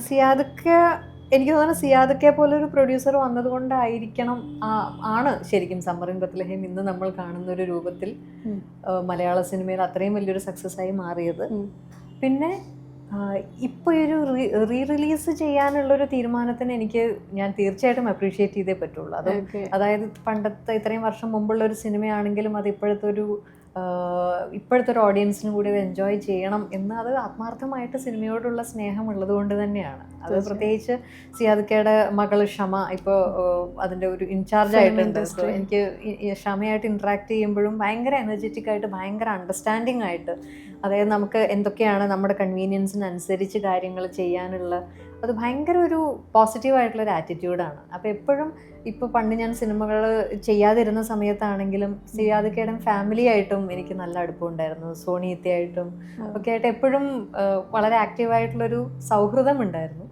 സിയാദക്ക എനിക്ക് തോന്നുന്നു സിയാദക്കെ പോലൊരു പ്രൊഡ്യൂസർ വന്നതുകൊണ്ടായിരിക്കണം ആണ് ശരിക്കും സമ്മർ ഇൻ ബത്ലഹേം ഇന്ന് നമ്മൾ കാണുന്ന ഒരു രൂപത്തിൽ മലയാള സിനിമയിൽ അത്രയും വലിയൊരു സക്സസ് ആയി മാറിയത്. പിന്നെ ഇപ്പോൾ ഒരു റീ റിലീസ് ചെയ്യാനുള്ളൊരു തീരുമാനത്തിന് ഞാൻ തീർച്ചയായിട്ടും അപ്രീഷിയേറ്റ് ചെയ്തേ പറ്റുള്ളൂ. അതായത് പണ്ടത്തെ ഇത്രയും വർഷം മുമ്പുള്ള ഒരു സിനിമയാണെങ്കിലും അത് ഇപ്പോഴത്തെ ഒരു ഓഡിയൻസിനും കൂടി അത് എൻജോയ് ചെയ്യണം എന്ന് അത് ആത്മാർത്ഥമായിട്ട് സിനിമയോടുള്ള സ്നേഹം ഉള്ളത് കൊണ്ട് തന്നെയാണ്. അത് പ്രത്യേകിച്ച് സിയാദക്കയുടെ മകള് ഷമ ഇപ്പോൾ അതിൻ്റെ ഒരു ഇൻചാർജ് ആയിട്ടുണ്ട്. എനിക്ക് ഷമയായിട്ട് ഇൻട്രാക്ട് ചെയ്യുമ്പോഴും ഭയങ്കര എനർജറ്റിക് ആയിട്ട് ഭയങ്കര അണ്ടർസ്റ്റാൻഡിങ് ആയിട്ട്, അതായത് നമുക്ക് എന്തൊക്കെയാണ് നമ്മുടെ കൺവീനിയൻസിനനുസരിച്ച് കാര്യങ്ങൾ ചെയ്യാനുള്ള അത് ഭയങ്കര ഒരു പോസിറ്റീവായിട്ടുള്ളൊരു ആറ്റിറ്റ്യൂഡാണ്. അപ്പോൾ എപ്പോഴും ഇപ്പോൾ പണ്ട് ഞാൻ സിനിമകൾ ചെയ്യാതിരുന്ന സമയത്താണെങ്കിലും സിയാദക്കയുടെ ഫാമിലി ആയിട്ടും എനിക്ക് നല്ല അടുപ്പമുണ്ടായിരുന്നു. സോണിയത്തയായിട്ടും ഒക്കെ ആയിട്ട് എപ്പോഴും വളരെ ആക്റ്റീവായിട്ടുള്ളൊരു സൗഹൃദം ഉണ്ടായിരുന്നു.